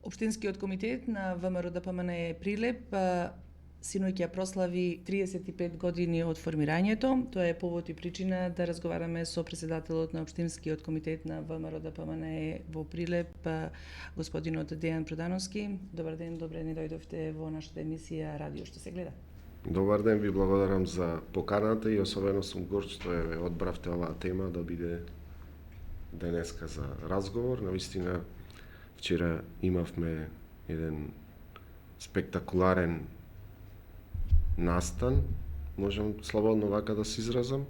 Општинскиот комитет на ВМРО-ДПМН Прилеп синоќа прослави 35 години од формирањето. Тоа е повод и причина да разговараме со претседателот на Општинскиот комитет на ВМРО-ДПМН во Прилеп, господинот Дејан Продановски. Добар ден, добре ни дојдовте во нашата емисија Радио што се гледа. Добар ден, ви благодарам за поканата и особено сум горд што ја одбравте оваа тема да биде денеска за разговор. Навистина, вчера имавме еден спектакуларен настан, можам слободно вака да се изразам.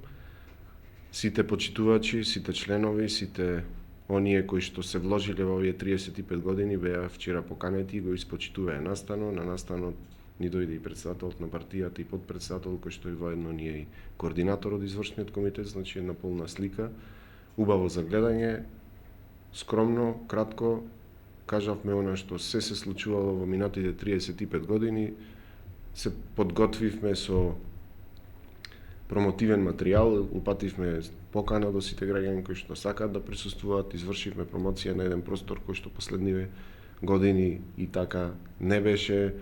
Сите почитувачи, сите членови, сите оние кои што се вложиле во овие 35 години беа вчера поканети и го испочитуваа настанот. На настанот ни дојде и претседателот на партијата и подпредседател, кој што и воедно ни е и координатор од извршниот комитет, значи една полна слика. Убаво за гледање, скромно, кратко, кажавме она што се случувало во минатите 35 години, се подготвивме со промотивен материјал, упативме покана до сите граѓани кои што сакаат да присуствуваат, извршивме промоција на еден простор кој што последниве години и така не беше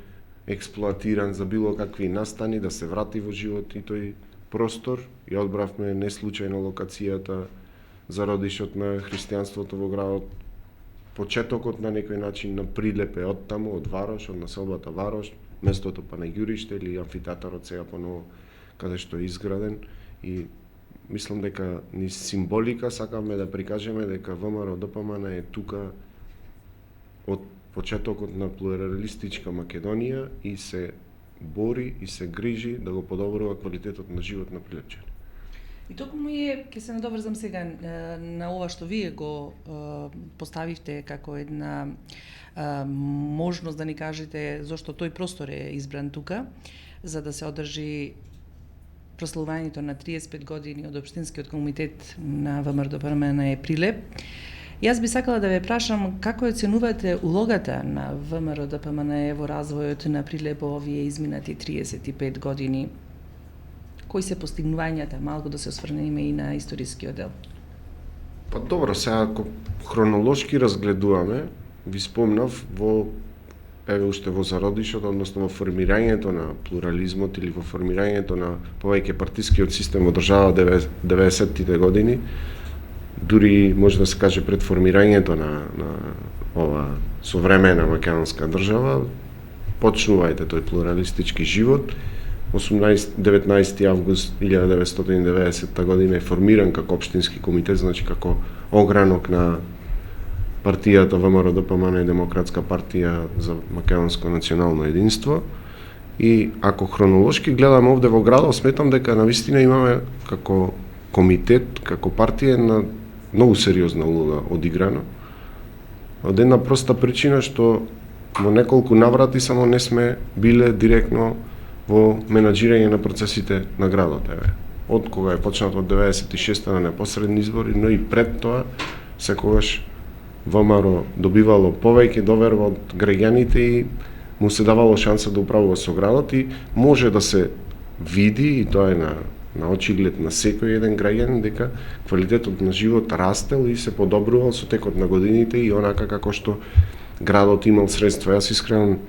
експлоатиран за било какви настани, да се врати во живот и тој простор, и одбравме неслучајно локацијата за родишот на христијанството во градот. Почетокот на некој начин на Прилеп е од таму, од Варош, од населбата Варош, местото Панаѓуриште или амфитеатарот сега поново каде што е изграден, и мислам дека ни символика сакаме да прикажеме дека ВМРО-ДПМН е тука од почетокот на плуралистичка Македонија и се бори и се грижи да го подобрува квалитетот на живот на прилепчани. И токму ќе се надоврзам сега на ова што вие го поставивте како една можност да ни кажете зошто тој простор е избран тука, за да се одржи прославувањето на 35 години од Општинскиот комитет на ВМРО-ДПМН Прилеп. Јас би сакала да ве прашам како оценувате улогата на ВМРО-ДПМН во развојот на Прилеп во овие изминати 35 години? Кои се постигнувањата? Малку да се осврнеме и на историскиот дел. Па добро, сега ако хронолошки разгледуваме, ви спомнав уште во зародишот, односно во формирањето на плурализмот или во формирањето на повеќе партискиот систем во држава 90-тите години, дури може да се каже пред формирањето на ова современа македонска држава, почнувајте тој плуралистички живот. 19 август 1990 година е формиран како Општински комитет, значи како огранок на партијата ВМРО-ДПМН Демократска партија за македонско национално единство. И ако хронолошки гледаме овде во градот, сметам дека навистина имаме како комитет, како партија на многу сериозна улога одиграна. Од една проста причина што во неколку наврати само не сме биле директно во менаџирање на процесите на градот. Од кога е почнато од 96-та на непосредни избори, но и пред тоа секогаш ВМРО добивало повеќе доверба од граѓаните и му се давало шанса да управува со градот, и може да се види, и тоа е на очиглед на секој еден граѓанин, дека квалитетот на живот растел и се подобрувал со текот на годините и онака како што градот имал средства. Јас искрено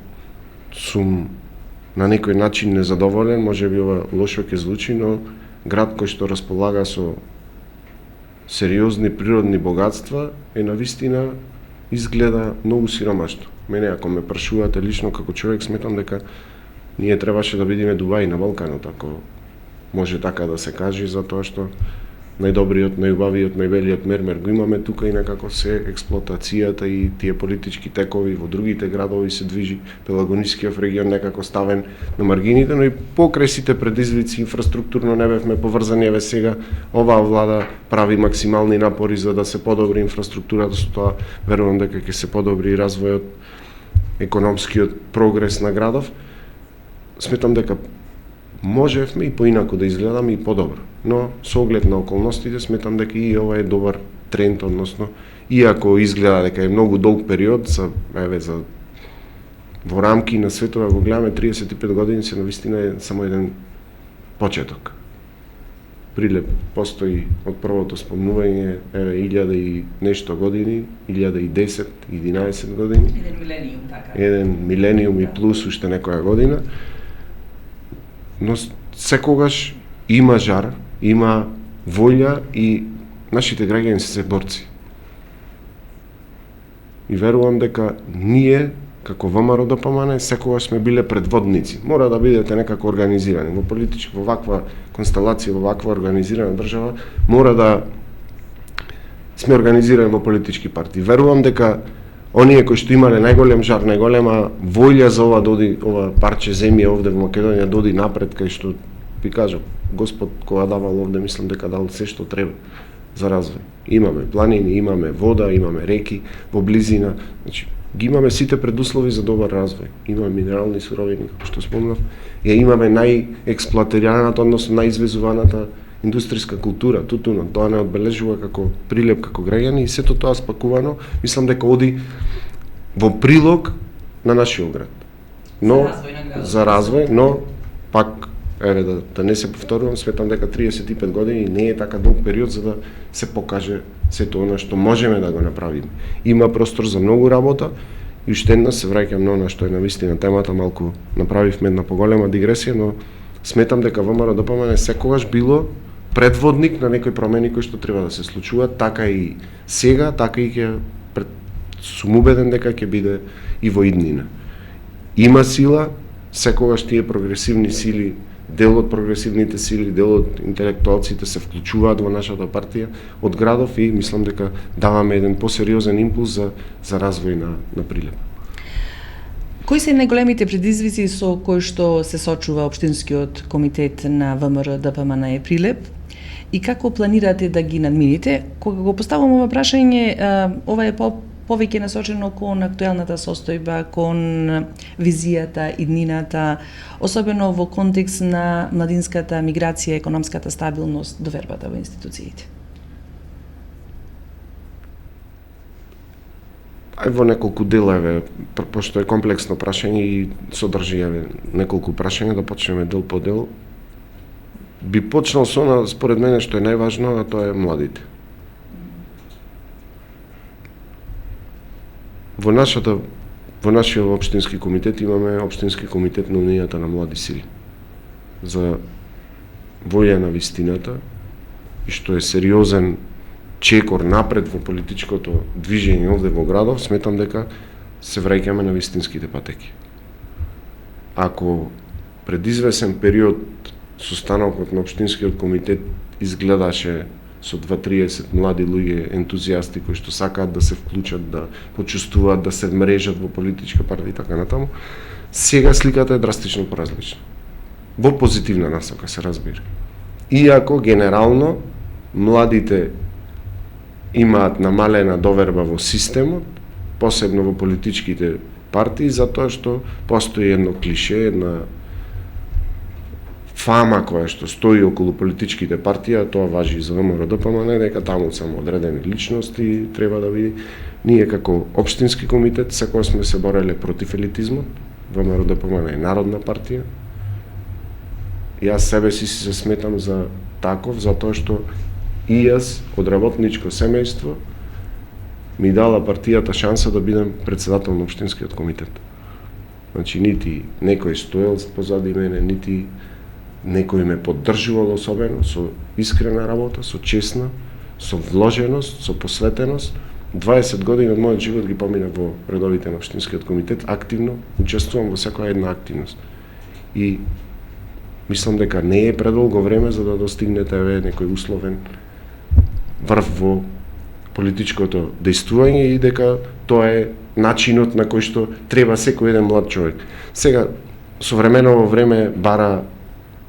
сум на некој начин незадоволен, може би ова лошо ќе звучи, но град кој што располага со сериозни природни богатства е навистина изгледа многу сиромашно. Мене ако ме прашувате лично како човек, сметам дека ние требаше да бидеме Дубај на Балканот, ако може така да се каже, затоа што најдобриот, најубавиот, најбелиот мермер го имаме тука и некако се експлоатацијата и тие политички текови во другите градови се движи, Пелагонискиот регион некако ставен на маргините, но и покрај сите предизвици инфраструктурно не бевме поврзани. Еве сега оваа влада прави максимални напори за да се подобри инфраструктурата, со тоа верувам дека ќе се подобри и развојот, економскиот прогрес на градов. Сметам дека можевме и поинаку да изгледаме и подобро, но со оглед на околностите сметам дека и ова е добар тренд, односно иако изгледа дека е многу долг период за во рамки на светот, го гледаме 35 години се навистина е само еден почеток. Прилеп постои од првото спомнување, 1000 и нешто години, 1010, 11 години. Еден милениум, така. Еден милениум и плюс уште некоја година. Но секогаш има жар, има волја и нашите граѓани се борци. И верувам дека ние, како ВМРО ДПМН, секогаш сме биле предводници. Мора да бидете некако организирани. Во политичка, во ваква констелација, во ваква организирана држава, мора да сме организирани во политички партии. Верувам дека оние кои што имале најголем жар, најголема волја за ова парче земја овде во Македонија доди напред, кај што ви кажам, Господ кога давал овде, мислам дека дал се што треба за развој. Имаме планини, имаме вода, имаме реки во близина, значи ги имаме сите предуслови за добар развој. Имаме минерални суровини, како што спомнав, имаме најексплоатираната, односно најизвезуваната индустријска култура, тутунот, тоа не одбележува како Прилеп, како граѓани, и сето тоа спакувано, мислам дека оди во прилог на нашиот град. Но за развој, но пак да не се повторувам, сметам дека 35 години не е така долг период за да се покаже сето она што можеме да го направиме. Има простор за многу работа и уште една се враќам на она што е навистина темата, малку направивме една поголема дигресија, но сметам дека ВМРО ДПМН секогаш било предводник на некои промени кои што треба да се случуваат, така и сега, така и сум убеден дека ќе биде и во иднина. Има сила, секогаш тие прогресивни сили, дел од прогресивните сили, дел од интелектуалците се вклучуваат во нашата партија од градов и мислам дека даваме еден посериозен импулс за развој на Прилеп. Кои се најголемите предизвици со кои што се сочува општинскиот комитет на ВМРО ДПМН Прилеп и како планирате да ги надмините? Кога го поставам ова прашање, ова е повеќе насочено кон актуелната состојба, кон визијата, иднината, особено во контекст на младинската миграција, економската стабилност, довербата во институциите. Во неколку дела, пошто е комплексно прашање и содржи неколку прашања, да почнеме дел по дел. Би почнал со она, според мене, што е најважно, а тоа е младите. Во нашиот општински комитет имаме општински комитет на Унијата на млади сили за волја на вистината и што е сериозен чекор напред во политичкото движење овде во градов. Сметам дека се враќаме на вистинските патеки. Ако пред извесен период состанокот на општинскиот комитет изгледаше со 2-30 млади луѓе ентузијасти кои што сакаат да се вклучат, да почувствуваат, да се мрежат во политичка партија и така натаму, сега сликата е драстично поразлична. Во позитивна насока се разбира. Иако генерално младите имаат намалена доверба во системот, посебно во политичките партии, затоа што постои едно клише, една фама која што стои околу политичките партии, а тоа важи и за ВМРО ДПМН, дека таму само одредени личности треба да види. Ние како општински комитет секој сме се бореле против елитизмот. ВМРО ДПМН е народна партија. Јас себе си се сметам за таков, затоа што и јас од работничко семејство ми дала партијата шанса да бидам председател на општинскиот комитет. Значи нити некој стоел позади мене, нити некој ме поддржувал особено, со искрена работа, со честна, со вложеност, со посветеност. 20 години од мојот живот ги поминав во редовите на општинскиот комитет, активно учествувам во секоја една активност. И мислам дека не е предолго време за да достигнете некој условен врв во политичкото дејствување и дека тоа е начинот на кој што треба секој еден млад човек. Сега, современо време бара,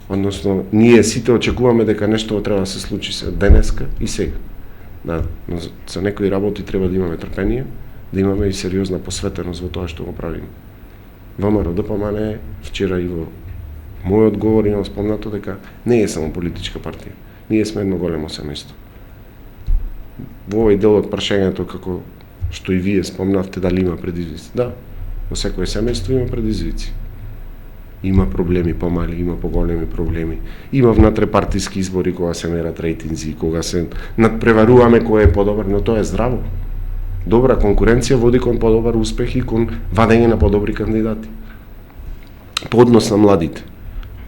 односно, ние сите очекуваме дека нешто треба да се случи се денеска и сега. Да, но за некои работи треба да имаме трпение, да имаме и сериозна посветеност во тоа што го правиме. ВМРО ДПМН вчера и во мојот говор имам спомнато дека не е само политичка партија. Ние сме едно големо семејство. Во овој дел од прашањето, како што и вие спомнавте, дали има предизвици. Да, во секој семејство има предизвици. Има проблеми помали, има поголеми проблеми. Има внатре-партиски избори кога се мерат рейтинзи, кога се надпреваруваме кој е подобар, но тоа е здраво. Добра конкуренција води кон подобар успех и кон вадење на подобри кандидати. По однос на младите.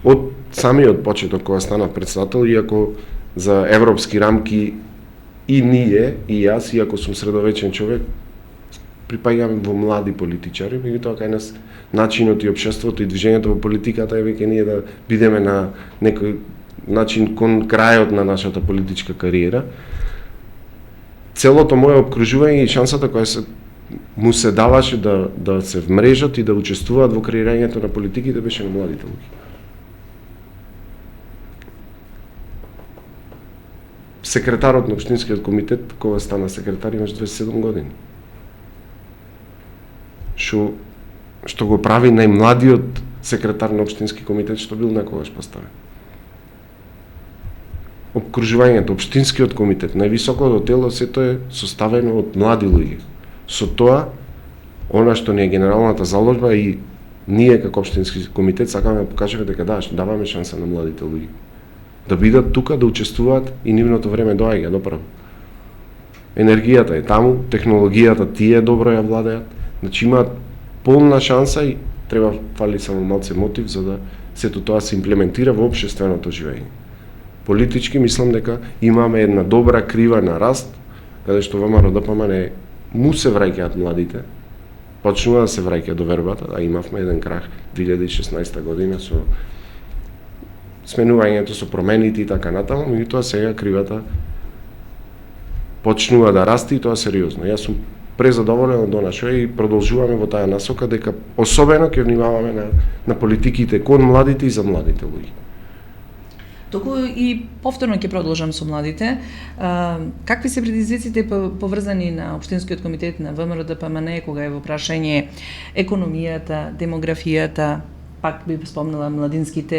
Од самиот почеток кога станав председател, иако за европски рамки и ние, и јас, иако сум средовечен човек, припаѓаме во млади политичари, меѓутоа кај нас начинот и општеството и движењето во политиката е веќе ние да бидеме на некој начин кон крајот на нашата политичка кариера. Целото моје обкружување и шансата која му се даваше да се вмрежат и да учествуваат во креирањето на политиките беше на младите луѓе. Секретарот на општинскиот комитет, кога стана секретар, имаш 27 години. Што го прави најмладиот секретар на општински комитет што бил некогаш поставен. Обкружувањето, општинскиот комитет, највисокото тело, сето е составено од млади луѓе. Со тоа, она што ни е генералната заложба и ние како општински комитет сакаме да покажеме дека даваме шанса на младите луѓе. Да бидат тука, да учествуваат и нивното време доаѓа доправо. Енергијата е таму, технологијата тие добро ја владеат, значи имаат полна шанса и треба фали само малце мотив за да сето тоа се имплементира во општественото живење. Политички мислам дека имаме една добра крива на раст, каде што ВМРО ДПМН му се враќаат младите, почнува да се враќа до вербата, а имавме еден крах 2016 година со сменувањето, со промените и така натаму, меѓутоа сега кривата почнува да расте и тоа сериозно. Јас сум презадоволен од она што и продолжуваме во таа насока дека особено ќе внимаваме на политиките кон младите и за младите луѓе. Току и повторно ќе продолжам со младите. Какви се предизвиците поврзани на општинскиот комитет на ВМРО ДПМН кога е во прашање економијата, демографијата, пак би спомнала младинското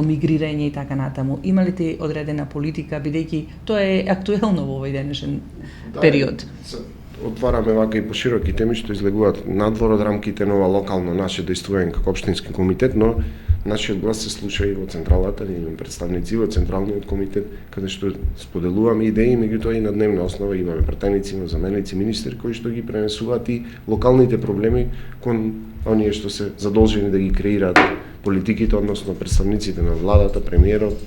мигрирање и така натаму. Има ли те одредена политика, бидејќи тоа е актуелно во овој денешен период? Отвараме вака и пошироки теми што излегуваат надвор од рамките на ова локално наше действување како општински комитет, но нашиот глас се слуша и во централата, ние имаме представници во централниот комитет, каде што споделуваме идеи, меѓутоа и на дневна основа имаме пратеници, заменици, министри кои што ги пренесуваат и локалните проблеми кон оние што се задолжени да ги креираат политиките, односно представниците на владата, премиерот,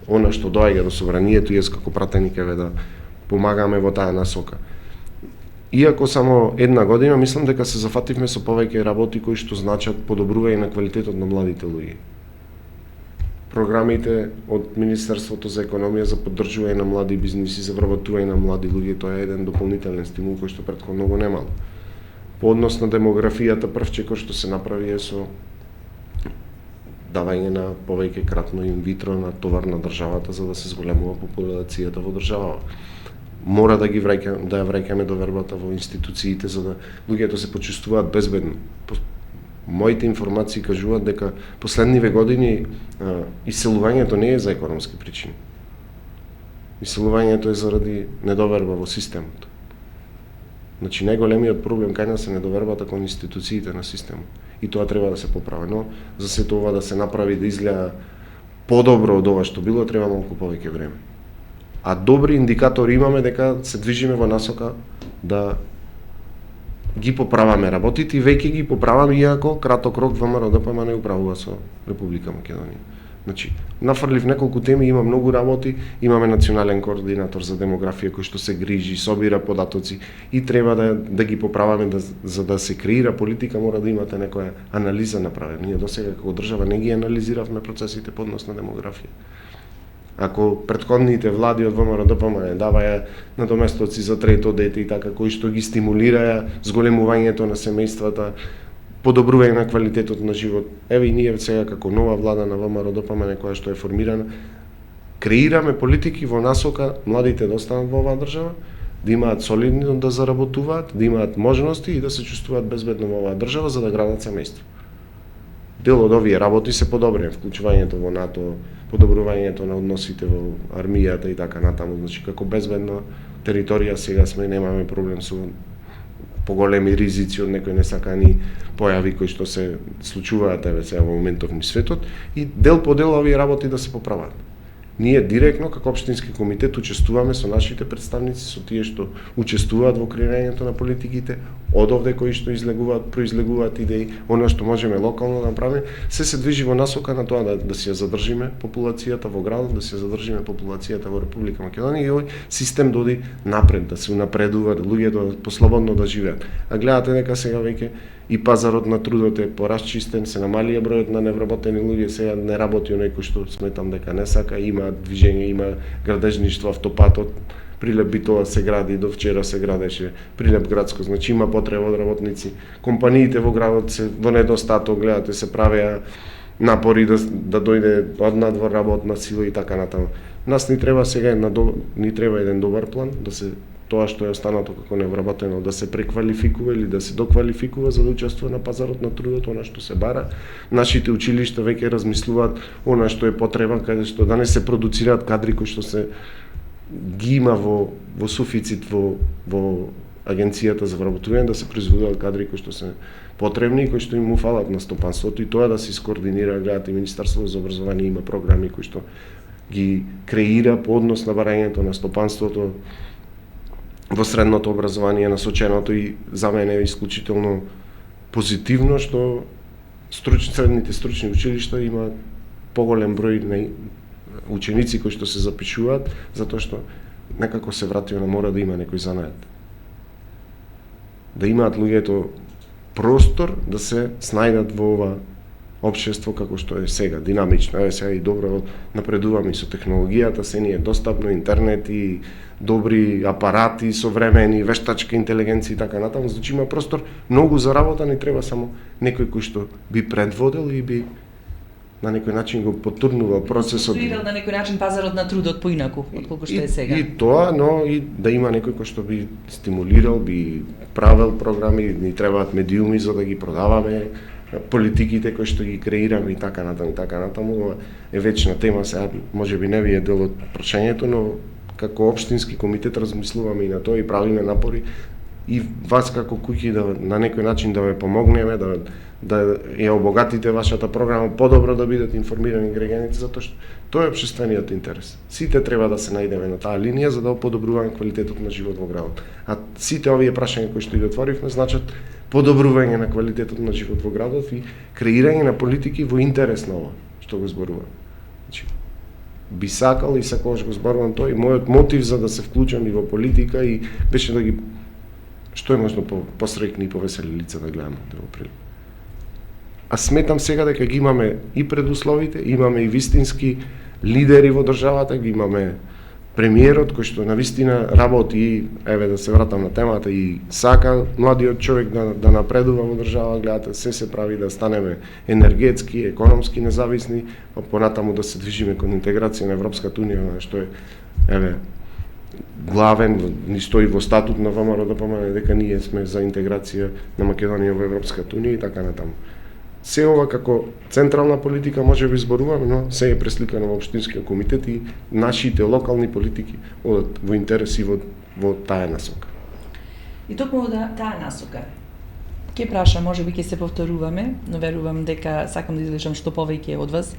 она што доаѓа до собранието, јас како пратеник еве да помагаме во таа насока. Иако само една година, мислам дека се зафативме со повеќе работи кои што значат подобрување на квалитетот на младите луѓе. Програмите од Министерството за економија за поддржување на млади бизниси, за вработување на млади луѓе, тоа е еден дополнителен стимул кој што претходно го немало. По однос на демографијата, првче кој што се направи е со давање на повеќе кратно инвитро на товар на државата за да се зголемува популацијата во државава. Мора да ја враќаме до вербата во институциите за да луѓето се почувствуваат безбедно. Моите информации кажуваат дека последниве години иселувањето не е за економски причини. Иселувањето е заради недоверба во системот. Значи најголемиот проблем кај нас е недовербата кон институциите на системот. И тоа треба да се поправи, но за сето ова да се направи да изгледа подобро од ова што било, треба малку повеќе време. А добри индикатори имаме дека се движиме во насока да ги поправаме работите и веќе ги поправаме, иако краток рок ВМРО ДПМН не управува со Република Македонија. Значи, нафрлив неколку теми, има многу работи, имаме национален координатор за демографија кој што се грижи, собира податоци и треба да ги поправаме за да се креира политика, мора да имате некоја анализа направена. Ние досега како држава не ги анализиравме процесите по однос на демографија. Ако претходните влади од ВМРО ДПМН даваја надоместоци за трето дете и така, кои што ги стимулираја зголемувањето на семејствата, подобрување на квалитетот на живот. Еве и ние сега како нова влада на ВМРО ДПМН која што е формирана, креираме политики во насока младите да останат во оваа држава, да имаат солидно да заработуваат, да имаат можности и да се чувствуваат безбедно во оваа држава за да градат семејство. Дел од овие работи се подобрени, вклучувањето во НАТО, подобрувањето на односите во армијата и така натаму, значи како безбедна територија сега сме, немаме проблем со поголеми ризици од некои несакани појави кои што се случуваат еве сега во моментов низ светот и дел по дел овие работи да се поправат. Ние директно како општински комитет учествуваме со нашите представници, со тие што учествуваат во креирањето на политиките, од овде кои што произлегуваат идеи, она што можеме локално да направиме, се движи во насока на тоа да си ја задржиме популацијата во градот, да си ја задржиме популацијата во Република Македонија и овој систем да оди напред, да се унапредува, луѓето послободно да живеат. А гледате дека сега веќе и пазарот на трудот е порасчистен, се намалија бројот на невработени луѓе, сега не работи оној кој што сметам дека не сака, има движење, има градежништво, автопатот, Прилеп Битола се гради, до вчера се градеше Прилеп градско, значи има потреба од работници. Компаниите во градот се во недостаток, гледате, се правеа напори да дојде од надвор работна сила и така натаму. Нас ни треба сега еден добар план, да се тоа што е останато како невработено да се преквалификува или да се доквалификува за да учествува на пазарот на трудот, она што се бара. Нашите училишта веќе размислуваат она што е потреба, каде што да не се продуцираат кадри кои што се ги има во суфицит во агенцијата за вработување, да се произведуваат кадри кои што се потребни и кои што им фалат на стопанството и тоа да се скоординира. Гледате, Министерството за образование има програми кои што ги креира по однос на барањето на стопанството во средното образование, насоченото и за мене е исклучително позитивно што средните стручни училишта има поголем број на ученици кои што се запишуваат, затоа што некако се вратиме, мора да има некој занает. Да имаат луѓето простор да се снајдат во ова општество како што е сега, динамично. Еве сега и добро напредуваме и со технологијата, се ни е достапно интернет и добри апарати, современи, вештачка интелигенција и така натаму, значи има простор многу за работа, не треба само некој кој што би предводел и би на некој начин го потурнувал процесот. Струирал на некој начин пазарот на трудот поинаку отколку што е сега. И тоа, но и да има некој кој што би стимулирал, би правел програми, ни требаат медиуми за да ги продаваме, политиките кои што ги креираме и така натаму, е вечна тема, сега можеби не ви е дел од прашањето, но како општински комитет размислуваме и на тоа и правиме напори и вас како куќи да на некој начин да ве помогнеме, да ја обогатите вашата програма, подобро да бидат информирани граѓаните, затоа што тоа е општествениот интерес. Сите треба да се најдеме на таа линија за да подобруваме квалитетот на живот во градот. А сите овие прашања кои што ги отворивме значат подобрување на квалитетот на живот во градот и креирање на политики во интерес на ова што го зборувам. Значи, би сакал и секогаш го зборувам тоа и мојот мотив за да се вклучам и во политика и беше да ги што е можно посреќни и повесели лица да гледаме во прилик. А сметам сега дека ги имаме и предусловите, имаме и вистински лидери во државата, ги имаме премиерот кој што навистина работи и еве да се вратам на темата и сака младиот човек да напредува во држава, гледате се прави да станеме енергетски, економски независни, а понатаму да се движиме кон интеграција на Европската унија, што е еве главен, ни стои во статут на ВМРО да помане дека ние сме за интеграција на Македонија во Европската унија и така натаму. Се ова како централна политика може би зборуваме, но се е пресликано во општинскиот комитет и нашите локални политики одат во интерес и во таа насока. И токму таа насока. Ќе прашам, може би ќе се повторуваме, но верувам дека сакам да излишам што повеќе од вас.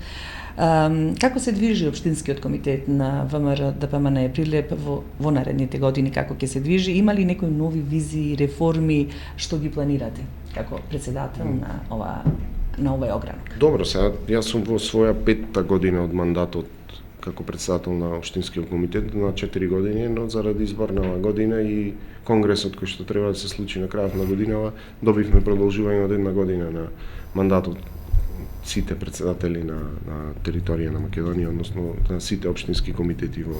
Како се движи општинскиот комитет на ВМРО ДПМН Прилеп во наредните години, како ќе се движи? Има ли некои нови визии, реформи што ги планирате како председател на овој огранок? Добро, сега јас сум во своја 5-та година од мандатот како председател на општинскиот комитет на 4 години, но заради изборнава година и конгресот кој што треба да се случи на крајот на годинава, добивме продолжување од 1 година на мандатот сите председатели на територија на Македонија, односно на сите општински комитети во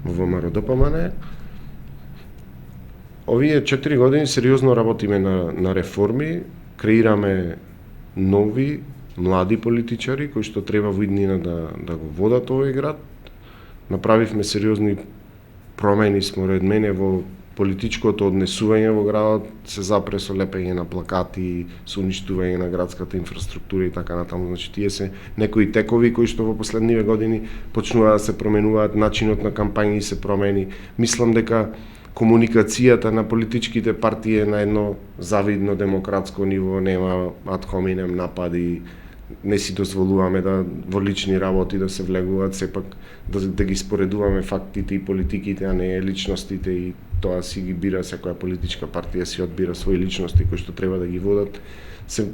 ВМРО ДПМН. Овие 4 години сериозно работиме на реформи, креираме нови, млади политичари кои што треба во иднина да го водат овој град. Направивме сериозни промени според мене во политичкото однесување во градот, се запре со лепење на плакати, со уништување на градската инфраструктура и така натаму. Значи тие се некои текови кои што во последниве години почнуваат да се променуваат, начинот на кампањи се промени. Мислам дека комуникацијата на политичките партии на едно завидно демократско ниво, нема ад хоминем напади, не си дозволуваме да во лични работи да се влегуваат, сепак да ги споредуваме фактите и политиките, а не личностите, и тоа си ги бира, секоја политичка партија си одбира своји личности кои што треба да ги водат. Се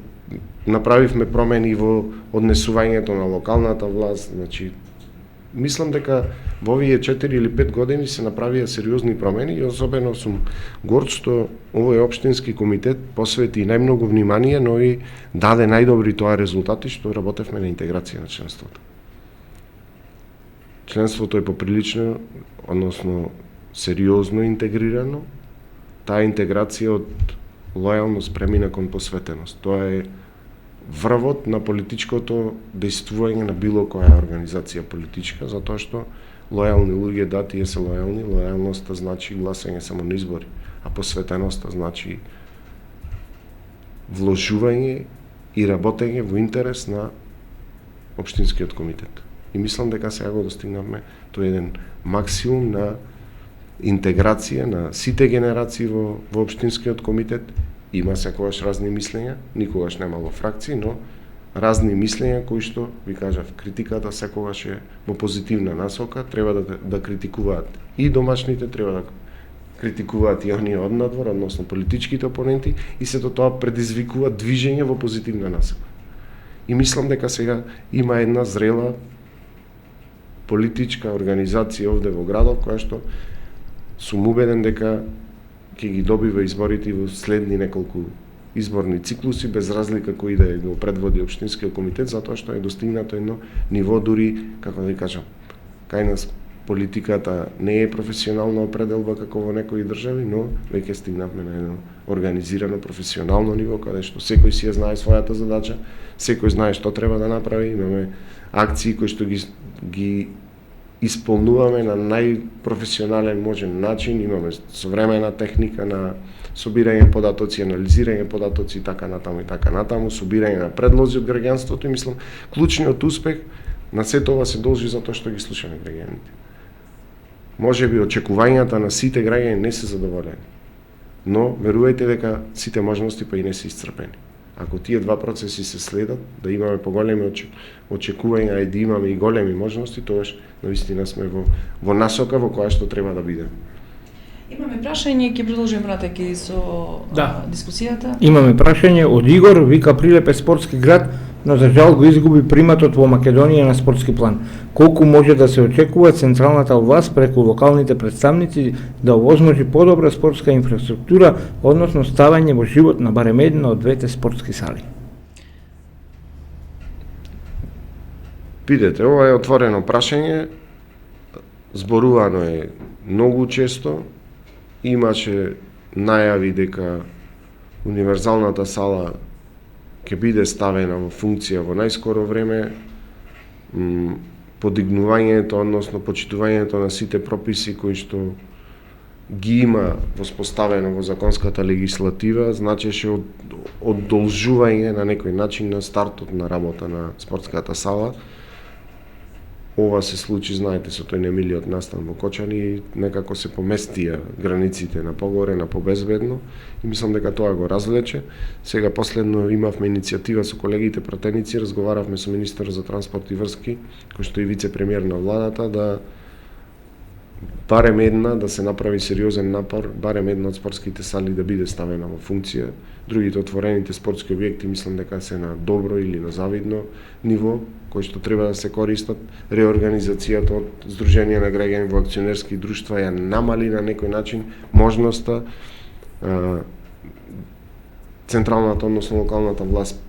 направивме промени во однесувањето на локалната власт, значи мислам дека во овие 4 или 5 години се направија сериозни промени и особено сум горд што овој општински комитет посвети најмногу внимание, но и даде најдобри тоа резултати што работевме на интеграција на членството. Членството е поприлично, односно сериозно интегрирано. Таа интеграција од лојалност премина кон посветеност. Тоа е врвот на политичкото дејствување на било која организација политичка, затоа што лојални луѓе да тие се лојални, лојалноста значи гласање само на избори, а посветеноста значи вложување и работење во интерес на општинскиот комитет. И мислам дека сега го достигнавме тој еден максимум на интеграција на сите генерации во општинскиот комитет. Има секогаш разни мислења, никогаш немало фракции, но разни мислења кои што, ви кажав, критиката секогаш е во позитивна насока, треба да критикуваат и домашните, треба да критикуваат и оние од надвор, односно политичките опоненти, и сето тоа предизвикува движење во позитивна насока. И мислам дека сега има една зрела политичка организација овде во градот, која што сум убеден дека ќе ги добива изборите во следни неколку изборни циклуси, без разлика кој да го предводи општинскиот комитет, затоа што е достигнато едно ниво, дури, како да ви кажам, кај нас политиката не е професионална определба како во некои држави, но веќе стигнавме на едно организирано професионално ниво, каде што секој си ја знае својата задача, секој знае што треба да направи, имаме акции кои што ги исполнуваме на најпрофесионален можен начин, имаме современа техника на собирање податоци, анализирање податоци, така натаму, собирање на предлози од граѓанството, и мислам, клучниот успех на сето ова се должи за тоа што ги слушаме граѓаните. Може би очекувањата на сите граѓани не се задоволени, но верувајте дека сите можности па и не се исцрпени. Ако тие два процеси се следат, да имаме поголеми очекувања и да имаме и големи можности, тогаш навистина сме во насока во која што треба да бидеме. Имаме прашање, ќе продолжиме вратеки со дискусијата. Имаме прашање од Игор, вика Прилеп е спортски град, но за жал го изгуби приматот во Македонија на спортски план. Колку може да се очекува централната власт преку локалните представници да овозможи подобра спортска инфраструктура, односно ставање во живот на барем една од двете спортски сали? Видете, ова е отворено прашање, зборувано е многу често, имаше најави дека универзалната сала ќе биде ставена во функција во најскоро време, подигнувањето, односно почитувањето на сите прописи кои што ги има воспоставено во законската легислатива, значеше одолжување на некој начин на стартот на работа на спортската сала. Ова се случи, знаете, со тој немилиот настан во Кочани, и некако се поместија границите на погоре, на побезбедно, и мислам дека тоа го развлече. Сега последно имавме иницијатива со колегите пратеници, разговаравме со министерот за транспорт и врски, кој што е вице-премиер на владата, да барем една, да се направи сериозен напор, барем една од спортските сали да биде ставена во функција. Другите отворените спортски објекти мислам дека се на добро или на завидно ниво, кои што треба да се користат. Реорганизацијата од Сдружение на граѓани во акционерски друштва ја намали на некој начин можноста централната, односно локалната власт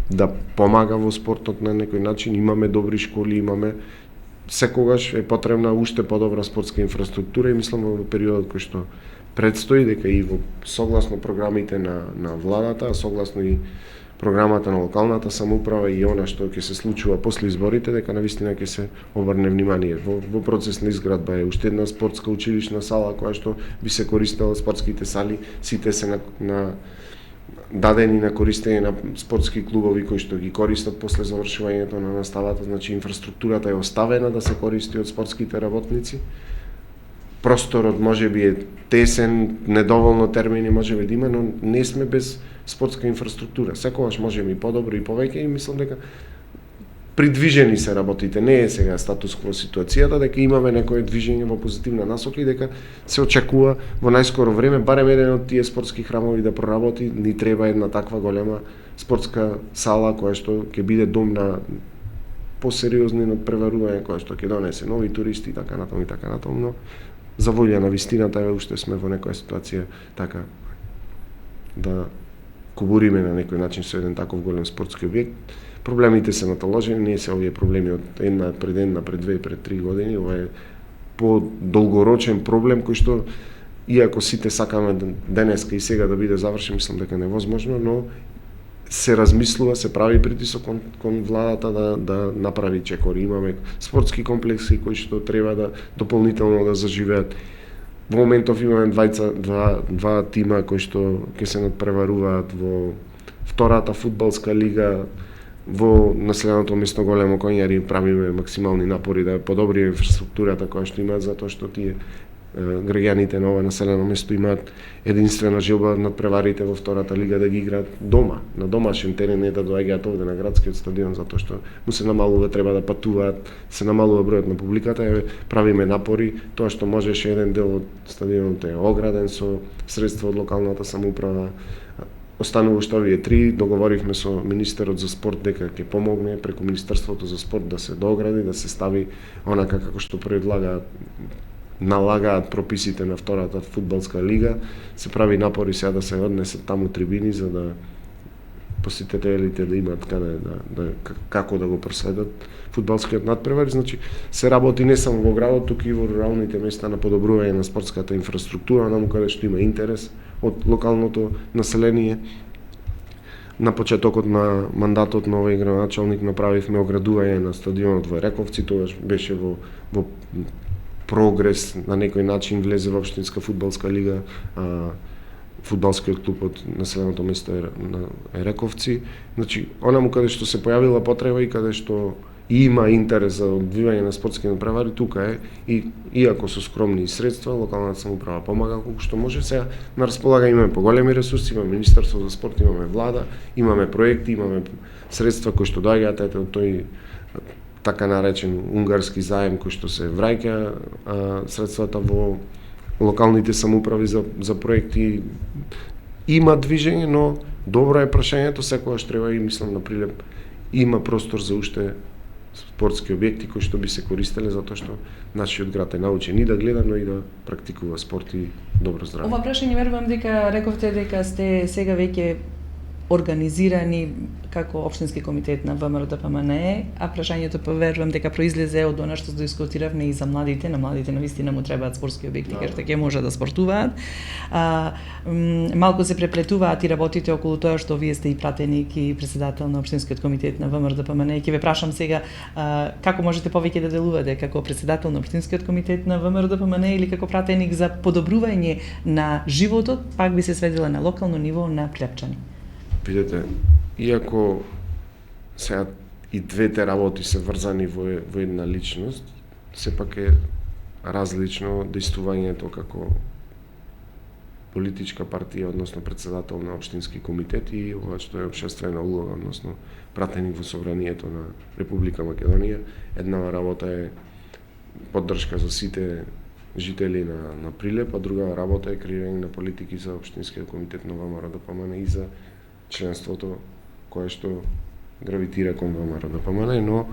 да помага во спортот на некој начин. Имаме добри школи, имаме, секогаш е потребна уште подобра спортска инфраструктура, и мислам во периодот кој што предстои дека и во согласно програмите на владата, а согласно и програмата на локалната самоуправа и она што ќе се случува после изборите, дека навистина ќе се обрне внимание. Во процес на изградба е уште една спортска училишна сала која што би се користела, спортските сали сите се дадени на користење на спортски клубови кои што ги користат после завршувањето на наставата, значи инфраструктурата е оставена да се користи од спортските работници. просторот можеби е тесен, недоволно термини можеби да има, но не сме без спортска инфраструктура. Секогаш можеме и подобро и повеќе и мислам дека придвижени се работите, не е сега статус кво ситуацијата, дека имаме некое движење во позитивна насока и дека се очекува во најскоро време барем еден од тие спортски храмови да проработи. Ни треба една таква голема спортска сала која што ќе биде дом на посериозни надпреварување, која што ќе донесе нови туристи и така натаму, но за волја на вистината еве уште сме во некоја ситуација така да кубуриме на некој начин со еден таков голем спортски објект. Проблемите се наталожени, не се овие проблеми од една пред две, пред 3 години, ова е по-долгорочен проблем кој што иако сите сакаме денеска и сега да биде завршен, мислам дека невозможно, но се размислува, се прави притисок кон владата да направи чекори. Имаме спортски комплекси кои што треба да дополнително да заживеат. Во моментов имаме два тима кои што ќе се надпреваруваат во втората фудбалска лига во населеното место Големо Коњари. Правиме максимални напори да подобри инфраструктурата која што имаат, затоа што тие граѓаните на ова населено место имаат единствена желба над преварите во втората лига да ги играат дома, на домашен терен, не да доаѓаат овде на градскиот стадион, затоа што му се намалува, треба да патуваат, се намалува бројот на публиката. Еве правиме напори, тоа што можеше еден дел од стадионот е ограден со средства од локалната самоуправа. Останува што овие 3, договоривме со министерот за спорт дека ќе помогне преку Министерството за спорт да се доогради, да се стави онака како што налагаат прописите на втората фудбалска лига. Се прави напори сега да се однесат таму трибини за да посетителите да имаат каде како да го проследат фудбалскиот надпревар. Значи се работи не само во градот, туку и во руралните места на подобрување на спортската инфраструктура, наму каде што има интерес од локалното население. На почетокот на мандатот на овој градоначалник направивме оградување на стадионот во Ерековци, тогаш беше во прогрес, на некој начин влезе во општинска фудбалска лига, фудбалскиот клуб од населеното место на Ерековци. Значи, онаму каде што се појавила потреба и каде што има интерес за одвивање на спортски надпревари, тука е и иако со скромни средства, локалната самоуправа помага колку што може. Сега на располага имаме поголеми ресурси, имаме Министерство за спорт, имаме влада, имаме проекти, имаме средства кои што доаѓаат, ето тој така наречен унгарски заем кој што се враќа средствата во локалните самоуправи за проекти. Има движење, но добро е прашањето, секогаш треба и мислам на Прилеп има простор за уште спортски објекти кои што би се користеле, затоа што нашиот град е научен и да гледа, но и да практикува спорт и добро здравје. Ова прашање верувам дека рековте дека сте сега веќе организирани како општински комитет на ВМРО-ДПМНЕ, а прашањето поверувам дека произлезе од она што дискутиравме и за младите. На младите навистина му требаат спортски објекти каде ќе може да спортуваат. Малку се преплетуваат и работите околу тоа што вие сте и пратеник и председател на општинскиот комитет на ВМРО-ДПМНЕ. Ќе ве прашам сега како можете повеќе да делувате како председател на општинскиот комитет на ВМРО-ДПМНЕ или како пратеник за подобрување на животот, пак би се сведела на локално ниво на Прилепчани. Видете, иако сега и двете работи се врзани во една личност, сепак е различно действувањето како политичка партија, односно председател на општински комитет и ова што е општествена улога, односно пратеник во собранието на Република Македонија. Една работа е поддршка за сите жители на Прилеп, а друга работа е креирање на политики за општинскиот комитет на ВМРО-ДПМНЕ и за членството кое што гравитира кон ВМРО-ДПМНЕ, но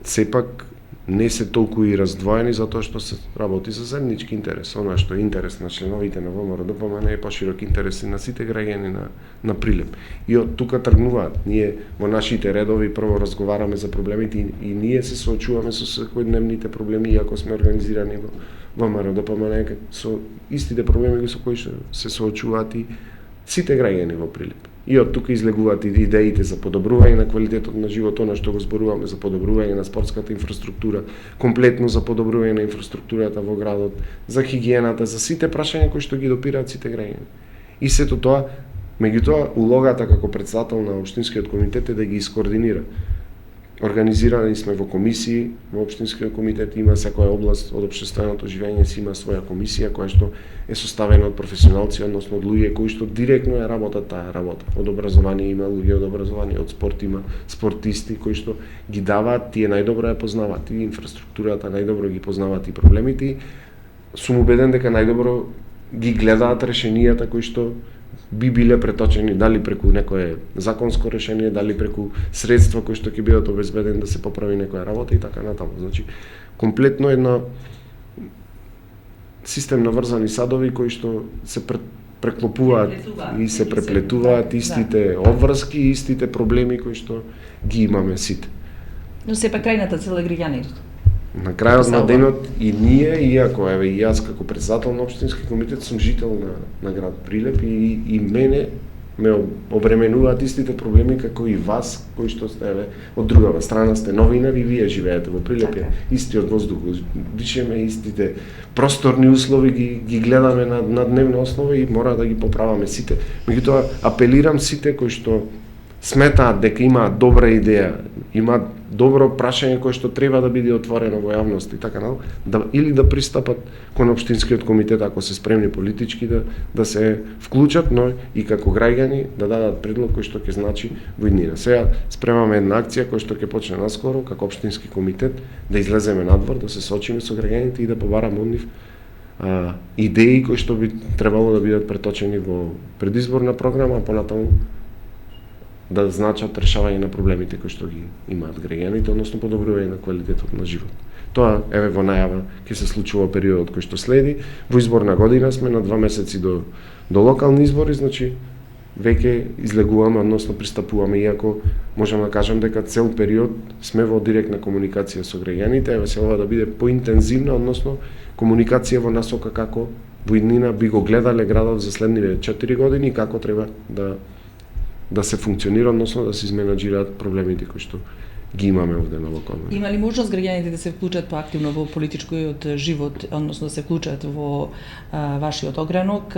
сепак не се толку и раздвоени затоа што се работи за заеднички интерес. Она што е интерес на членовите на ВМРО-ДПМНЕ е поширок интерес и на сите граѓани на Прилеп. И од тука тргнуваат. Ние во нашите редови прво разговараме за проблемите и ние се соочуваме со секојдневните проблеми, иако сме организирани во ВМРО-ДПМНЕ со истите проблеми со кои се соочуваат и сите граѓани во Прилеп. И од тука излегуваат и идеите за подобрување на квалитетот на живот, она што го зборуваме за подобрување на спортската инфраструктура, комплетно за подобрување на инфраструктурата во градот, за хигиената, за сите прашања кои што ги допираат сите граѓани. И сето тоа, меѓутоа, улогата како председател на општинскиот комитет е да ги искоординира. Организирани сме во комисии, во општинскиот комитет има секоја област од општественото живење си има своја комисија која што е составена од професионалци, односно од луѓе кои што директно ја работат таа работа. Од образование има луѓе од образование, од спорт има спортисти кои што ги даваат, тие најдобро ја познаваат и инфраструктурата, најдобро ги познаваат и проблемите. Сум убеден дека најдобро ги гледаат решенијата кои што би биле преточени дали преку некое законско решение, дали преку средства кои што ќе бидат обезбедени да се поправи некоја работа и така натаму. Значи, комплетно една систем на врзани садови кои што се преклопуваат и се преплетуваат истите обврски, истите проблеми кои што ги имаме сите. Но сепак крајната цел е граѓаните. На крајот на денот и ние, иако еве и јас како претседател на општински комитет сум жител на град Прилеп и мене ме обременуваат истите проблеми како и вас кои што сте еве од другава страна сте новинари и вие живеете во Прилеп, истиот воздух дишеме, истите просторни услови ги гледаме на дневна основа и мора да ги поправаме сите. Меѓутоа апелирам сите кои што сметаат дека имаат добра идеја, имаат добро прашање кое што треба да биде отворено во јавност и така или да пристапат кон општинскиот комитет ако се спремни политички да се вклучат, но и како граѓани да дадат предлог кој што ќе значи во иднина. Сега спремаме една акција која што ќе почне наскоро како општински комитет да излеземе надвор, да се соочиме со граѓаните и да побараме од нив идеи кои што би требало да бидат преточени во предизборна програма, а понатаму да значат решавање на проблемите кои што ги имаат граѓаните, односно подобрување на квалитетот на живот. Тоа еве во најава ќе се случува периодот кој што следи. Во изборна година сме на 2 месеци до локални избори, значи веќе излегуваме, односно пристапуваме, иако можам да кажам дека цел период сме во директна комуникација со граѓаните, еве се ова да биде поинтензивна, односно комуникација во насока како во иднина би го гледале градот за следниве 4 години, како треба да се функционира, односно да се изменаџираат проблемите кои што ги имаме овде на локално. Има ли можност граѓаните да се вклучат поактивно во политичкиот живот, односно да се вклучат во вашиот огранок,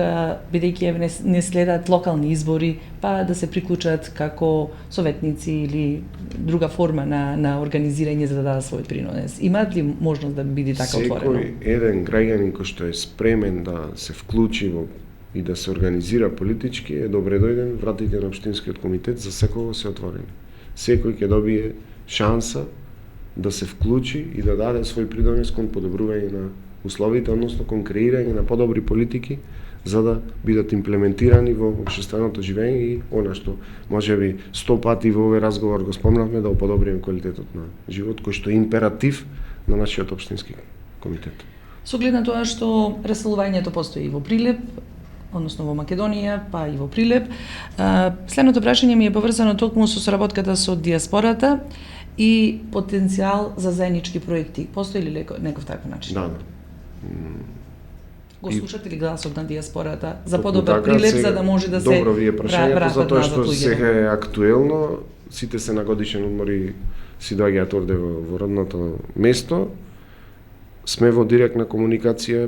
бидејќи не следат локални избори, па да се приклучат како советници или друга форма на организирање за да дадат својот принос? Имаат ли можност да биде така отворено? Секој еден граѓанин кој што е спремен да се вклучи во и да се организира политички е добре дојден, вратите на општинскиот комитет за секого се отворени. Секој ќе добие шанса да се вклучи и да даде свој придонес кон подобрување на условите, односно кон креирање на подобри политики за да бидат имплементирани во општественото живење и она што можеби 100 пати во овој разговор го спомнавме да подобриме квалитетот на живот кој што е императив на нашиот општински комитет. Со глед на тоа што раселувањето постои и во Прилеп, односно во Македонија, па и во Прилеп. Следното прашање ми е поврзано токму со соработката со диаспората и потенцијал за заеднички проекти. Постои ли некој таков начин? Да. Го слушате ли гласот на диаспората за подобар Прилеп, за да може да се добро вие прашањето, затоа што луѓето? сега е актуелно, сите се на годишен одмори си доаѓаат овде во родното место. Сме во директна комуникација,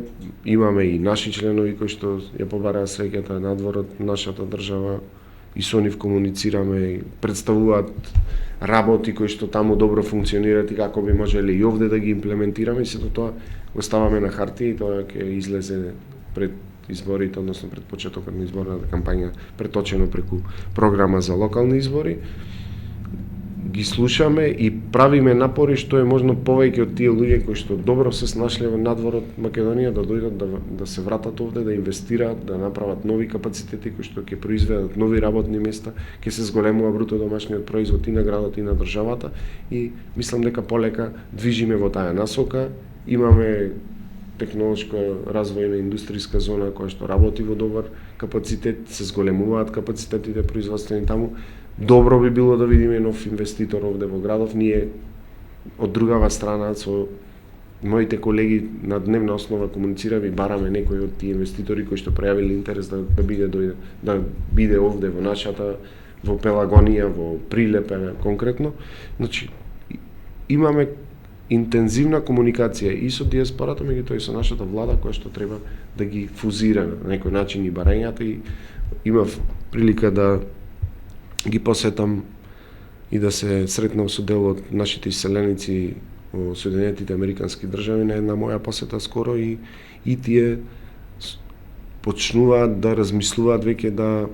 имаме и наши членови кои што ја побараа среќата надвор од нашата држава и со нив комуницираме и представуваат работи кои што таму добро функционираат и како би можеле и овде да ги имплементираме и сето тоа го ставаме на хартија и тоа ќе излезе пред изборите, односно пред почетокот на изборната кампања, преточено преку програма за локални избори. Ги слушаме и правиме напори што е можно повеќе од тие луѓе кои што добро се снашле во надвор од Македонија да дојдат да се вратат овде, да инвестираат, да направат нови капацитети кои што ќе произведат нови работни места, ќе се зголемува бруто домашниот производ и на градот и на државата и мислам дека полека движиме во таа насока. Имаме технолошка развојна индустријска зона која што работи во добар капацитет, се зголемуваат капацитетите производствени таму. Добро би било да видиме нов инвеститор овде во градов. Ние од другава страна со моите колеги на дневна основа комуницираме и бараме некои од тие инвеститори кои што пројавиле интерес да биде овде во нашата, во Пелагонија, во Прилеп конкретно. Значи имаме интензивна комуникација и со диаспората, меѓутоа и со нашата влада која што треба да ги фузира на некој начин и барањата и имав прилика да ги посетам и да се сретнам со дел од нашите иселеници во Соединетите Американски држави на една моја посета скоро и тие почнуваат да размислуваат веќе да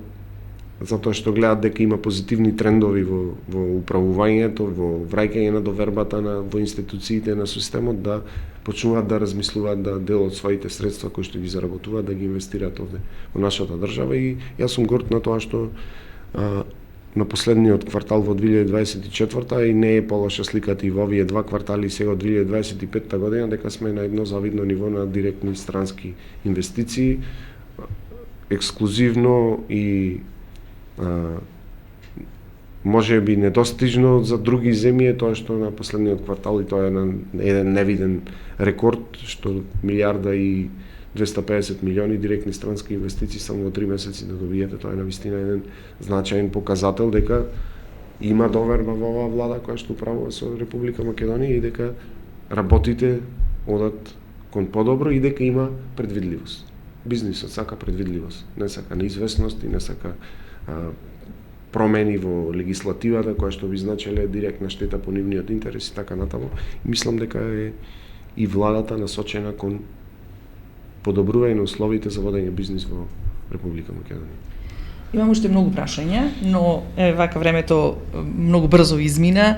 затоа што гледаат дека има позитивни трендови во управувањето, во враќање на довербата во институциите на системот, да почнуваат да размислуваат да дел од своите средства кои што ги заработуваат да ги инвестираат овде во нашата држава и јас сум горд на тоа што на последниот квартал во 2024 и не е полоша сликата и во овие два квартали сега од 2025 година дека сме на едно завидно ниво на директни странски инвестиции, ексклузивно и може би недостижно за други земји тоа што на последниот квартал и тоа е еден невиден рекорд што 1.250 милиони директни странски инвестиции само во 3 месеци да добиете, тоа е навистина еден значаен показател дека има доверба во оваа влада која што управува со Република Македонија и дека работите одат кон подобро и дека има предвидливост. Бизнисот сака предвидливост, не сака неизвестност и не сака промени во легислативата која што би значеле директна штета по нивниот интерес и така натаму. Мислам дека е и владата насочена кон подобрување на условите за водење бизнис во Република Македонија. Имам уште многу прашања, но вака времето многу брзо измина.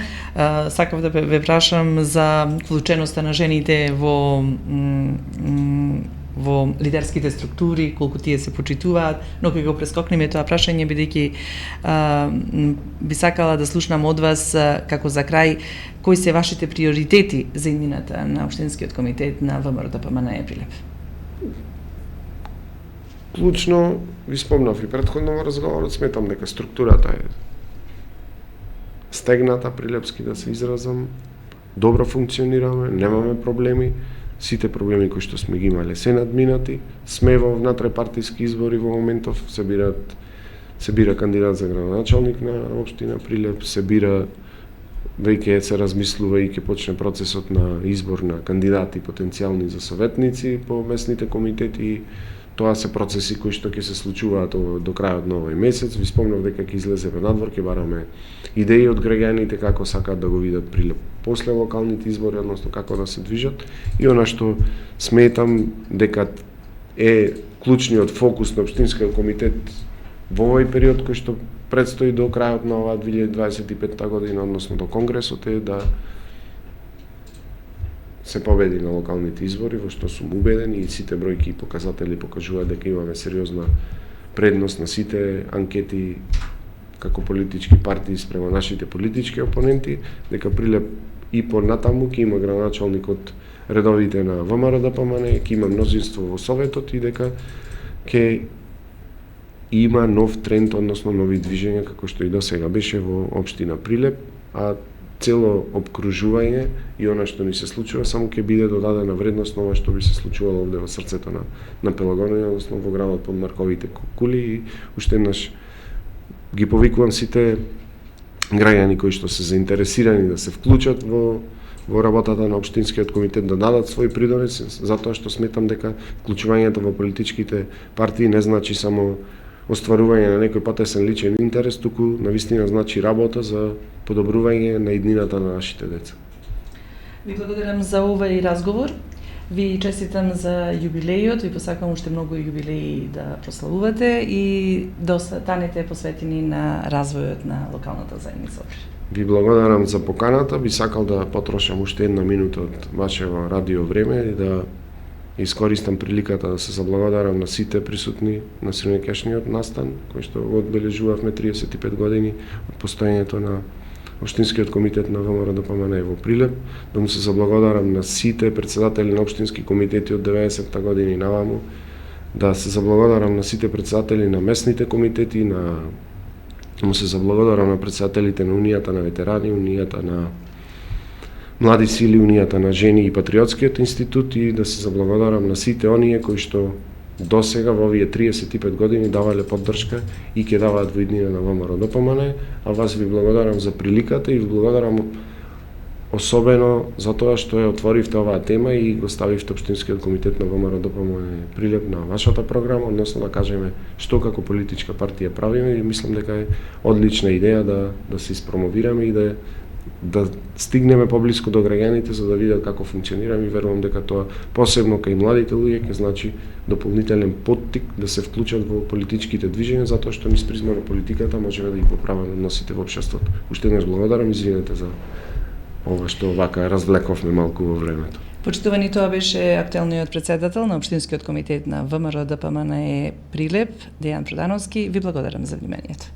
Сакав да ве прашам за вклученоста на жените во лидерските структури, колку тие се почитуваат, но кога го прескокнеме тоа прашање, бидејќи би сакала да слушнам од вас како за крај, кои се вашите приоритети за иднината на Општинскиот комитет на ВМРО-ДПМНЕ Прилеп? Клучно, ви спомнав и претходно во разговорот, сметам дека структурата е стегната, прилепски да се изразам, добро функционираме, немаме проблеми, сите проблеми кои што сме ги имале се надминати, сме во внатре-партиски избори во моментов, се бира кандидат за градоначалник на општина Прилеп, се бира веќе се размислува и ќе почне процесот на избор на кандидати потенцијални за советници по местните комитети. Тоа се процеси кои што ќе се случуваат до крајот на овој месец. Ви спомнав дека ќе излеземе надвор, ќе бараме идеи од граѓаните како сакаат да го видат Прилеп после локалните избори, односно како да се движат. И она што сметам дека е клучниот фокус на Општинскиот комитет во овој период кој што предстои до крајот на оваа 2025 година, односно до Конгресот, е да се победи на локалните избори, во што сум убеден и сите бројки и показатели покажуваат дека имаме сериозна предност на сите анкети како политички партии спрема нашите политички опоненти, дека Прилеп и понатаму ќе има градоначалник од редовите на ВМРО-ДПМНЕ, ќе има мнозинство во Советот и дека ќе има нов тренд, односно нови движења како што и до сега беше во општина Прилеп, а цело обкружување и она што ни се случува само ќе биде додадена вредност на ова што би се случувало овде во срцето на Пелагонија, односно во градот под Марковите кули и уште еднаш ги повикувам сите граѓани кои што се заинтересирани да се вклучат во работата на Општинскиот комитет, да дадат свој придонес, затоа што сметам дека вклучувањето во политичките партии не значи само остварување на некој потесен личен интерес, туку навистина значи работа за подобрување на иднината на нашите деца. Ви благодарам за овој разговор. Ви честитам за јубилејот, ви посакам уште многу јубилеи да прославувате и да останете посветени на развојот на локалната заедница. Ви благодарам за поканата, би сакал да потрошам уште една минута од вашето радио време и да искористам приликата да се заблагодарам на сите присутни на среднокешниот настан, кој што одбележувавме 35 години од постоењето на Општинскиот комитет на ВМРО-ДПМНЕ во Прилеп, да му се заблагодарам на сите председатели на општински комитети од 90-та години наваму, да се заблагодарам на сите председатели на местните комитети, му се заблагодарам на председателите на Унијата на ветерани, Унијата на млади сили, Унијата на жени и Патриотскиот институт и да се заблагодарам на сите оние кои што досега во овие 35 години давале поддршка и ќе даваат во иднина на ВМРО-ДПМНЕ, а вас ви благодарам за приликата и ви благодарам особено за тоа што ја отворивте оваа тема и го ставивте Општинскиот комитет на ВМРО ДПМН Прилеп на вашата програма, односно да кажеме што како политичка партија правиме, и мислам дека е одлична идеја да се испромовираме и да стигнеме поблиску до граѓаните за да видат како функционираме, и верувам дека тоа посебно кај младите луѓе ќе значи дополнителен поттик да се вклучат во политичките движења, затоа што низ призма на политиката можеме да ги поправиме односите во општеството. Уште еднаш благодарам, извинете за ова што вака развлековме малку во времето. Почитувани, тоа беше актуелниот претседател на Општинскиот комитет на ВМРО ДПМН Прилеп, Дејан Продановски. Ви благодарам за вниманието.